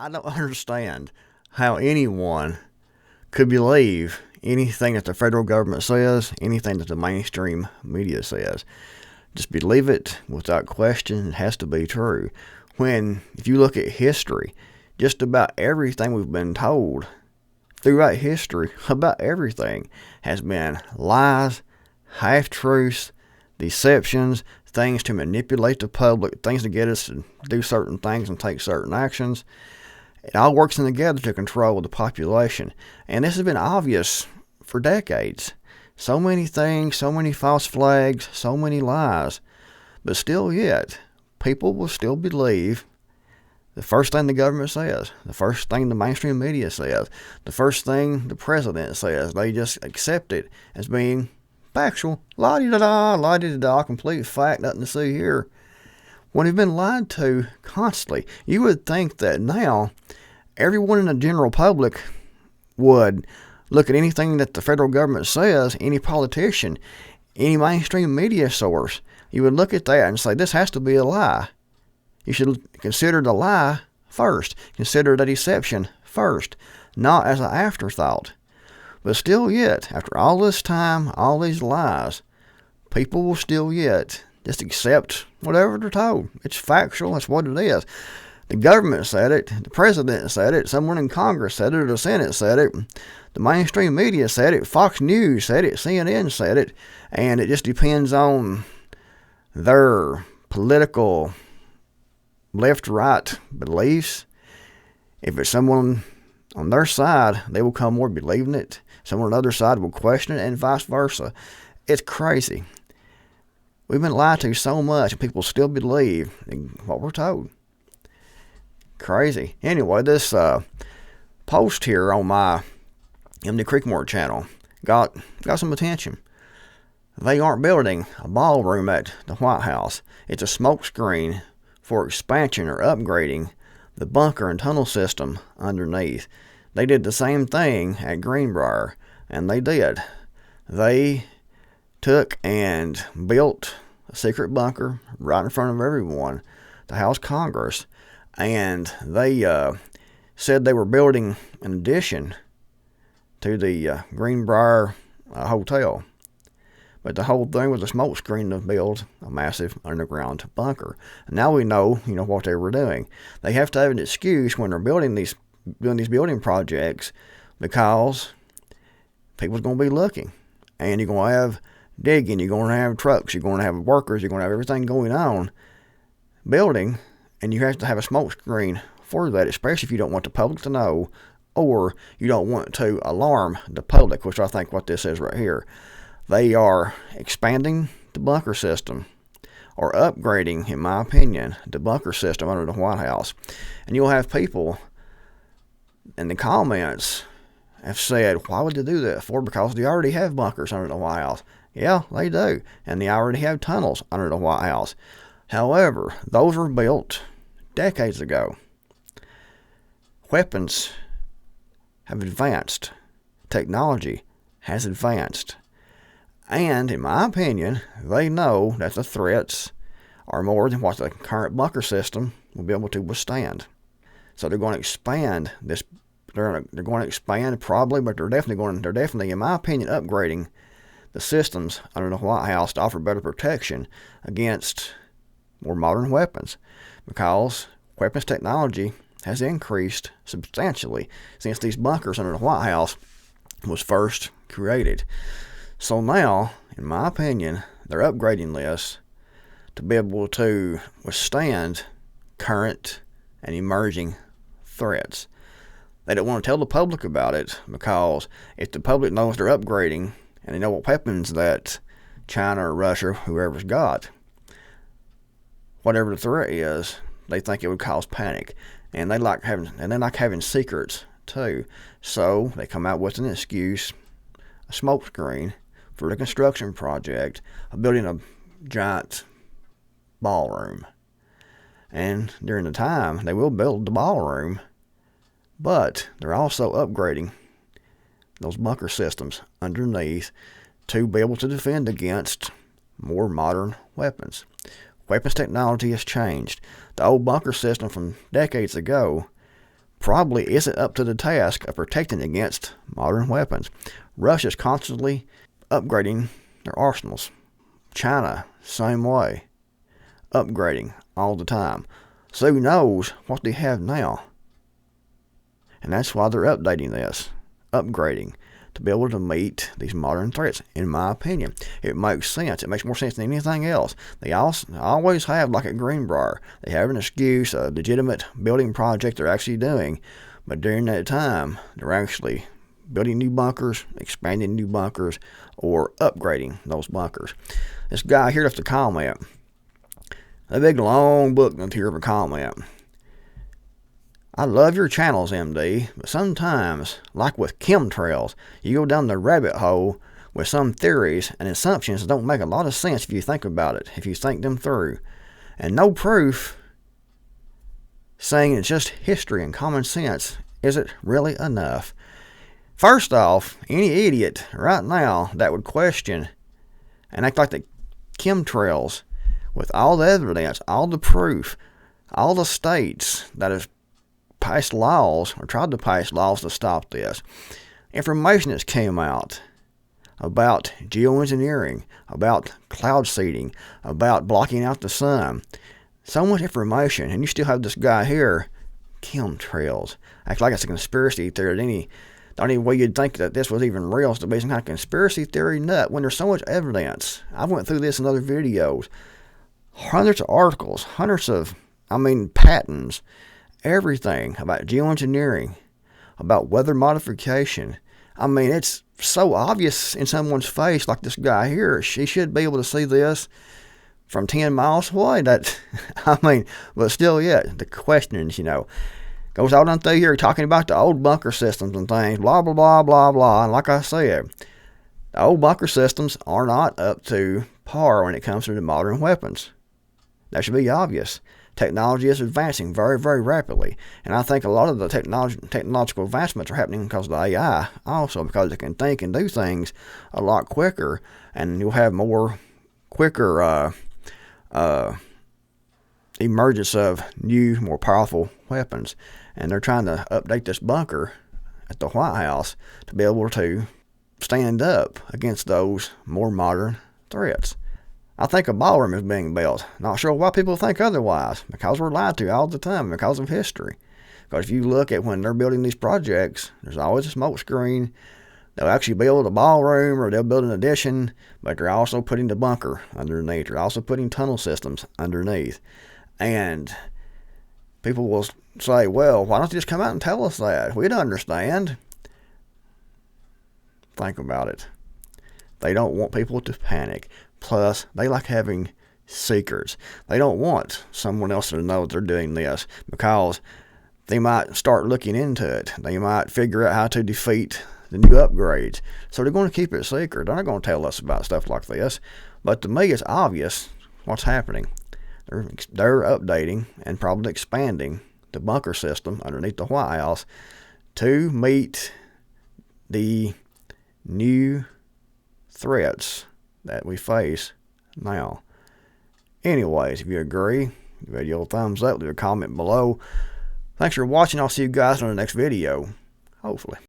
I don't understand how anyone could believe anything that the federal government says, anything that the mainstream media says. Just believe it without question. It has to be true. When, if you look at history, just about everything we've been told throughout history about everything has been lies, half-truths, deceptions, things to manipulate the public, things to get us to do certain things and take certain actions. It all works in together to control the population. And this has been obvious for decades. So many things, so many false flags, so many lies. But still yet, people will still believe the first thing the government says, the first thing the mainstream media says, the first thing the president says. They just accept it as being factual. La-di-da-da, la-di-da-da, complete fact, nothing to see here. When they've been lied to constantly, you would think that now everyone in the general public would look at anything that the federal government says, any politician, any mainstream media source. You would look at that and say, this has to be a lie. You should consider the lie first. Consider the deception first, not as an afterthought. But still yet, after all this time, all these lies, people will still yet just accept whatever they're told. It's factual. That's what it is. The government said it. The president said it. Someone in Congress said it, or the Senate said it. The mainstream media said it. Fox News said it. CNN said it. And it just depends on their political left-right beliefs. If it's someone on their side, they will come more believing it. Someone on the other side will question it, and vice versa. It's crazy. We've been lied to so much, and people still believe what we're told. Crazy. Anyway, this post here on my Creekmore channel got some attention. They aren't building a ballroom at the White House. It's a smokescreen for expansion or upgrading the bunker and tunnel system underneath. They did the same thing at Greenbrier, and they did. They took and built a secret bunker right in front of everyone, the House Congress, and they said they were building an addition to the Greenbrier Hotel. But the whole thing was a smokescreen to build a massive underground bunker. And now we know, what they were doing. They have to have an excuse when they're doing these building projects, because people's going to be looking. And you're going to have digging, you're going to have trucks, you're going to have workers, you're going to have everything going on building, and you have to have a smokescreen for that, especially if you don't want the public to know, or you don't want to alarm the public, which I think what this is right here. They are expanding the bunker system, or upgrading, in my opinion, the bunker system under the White House. And you'll have people in the comments have said, why would they do that for? Because they already have bunkers under the White House. Yeah, they do. And they already have tunnels under the White House. However, those were built decades ago. Weapons have advanced. Technology has advanced. And, in my opinion, they know that the threats are more than what the current bunker system will be able to withstand. So they're going to expand this. They're going to expand probably, but they're definitely, in my opinion, upgrading the systems under the White House to offer better protection against more modern weapons, because weapons technology has increased substantially since these bunkers under the White House was first created. So now, in my opinion, they're upgrading this to be able to withstand current and emerging threats. They don't want to tell the public about it, because if the public knows they're upgrading and they know what weapons that China or Russia, whoever's got, whatever the threat is, they think it would cause panic. And they like having secrets too. So they come out with an excuse, a smokescreen, for the construction project of building a giant ballroom. And during the time, they will build the ballroom, but they're also upgrading those bunker systems underneath to be able to defend against more modern weapons. Weapons technology has changed. The old bunker system from decades ago probably isn't up to the task of protecting against modern weapons. Russia's constantly upgrading their arsenals. China, same way, upgrading all the time. So who knows what they have now? And that's why they're updating this, upgrading, to be able to meet these modern threats, in my opinion. It makes sense. It makes more sense than anything else. They always have, like at Greenbrier, they have an excuse, a legitimate building project they're actually doing, but during that time, they're actually building new bunkers, expanding new bunkers, or upgrading those bunkers. This guy here left a comment, a big long book left here of a comment. I love your channels, MD, but sometimes, like with chemtrails, you go down the rabbit hole with some theories and assumptions that don't make a lot of sense if you think about it, if you think them through. And no proof saying it's just history and common sense isn't really enough. First off, any idiot right now that would question and act like the chemtrails, with all the evidence, all the proof, all the states that have passed laws or tried to pass laws to stop this, information that's came out about geoengineering, about cloud seeding, about blocking out the sun, so much information, and you still have this guy here, chemtrails, act like it's a conspiracy theory. The only way you'd think that this was even real is to be some kind of conspiracy theory nut when there's so much evidence. I went through this in other videos, hundreds of articles, patents, everything about geoengineering, about weather modification. It's so obvious in someone's face, like this guy here. She should be able to see this from 10 miles away. But still yet, the questions, goes all down through here talking about the old bunker systems and things, blah, blah, blah, blah, blah. And like I said, the old bunker systems are not up to par when it comes to the modern weapons. That should be obvious. Technology is advancing very, very rapidly. And I think a lot of the technological advancements are happening because of the AI, also because it can think and do things a lot quicker, and you'll have quicker emergence of new, more powerful weapons. And they're trying to update this bunker at the White House to be able to stand up against those more modern threats. I think a ballroom is being built. Not sure why people think otherwise, because we're lied to all the time because of history. Because if you look at when they're building these projects, there's always a smoke screen. They'll actually build a ballroom or they'll build an addition, but they're also putting the bunker underneath. They're also putting tunnel systems underneath. And people will say, well, why don't you just come out and tell us that? We'd understand. Think about it. They don't want people to panic. Plus, they like having secrets. They don't want someone else to know that they're doing this because they might start looking into it. They might figure out how to defeat the new upgrades. So they're going to keep it secret. They're not going to tell us about stuff like this. But to me, it's obvious what's happening. They're updating and probably expanding the bunker system underneath the White House to meet the new threats that we face now. Anyways, if you agree, give it a thumbs up, leave a comment below. Thanks for watching. I'll see you guys in the next video, hopefully.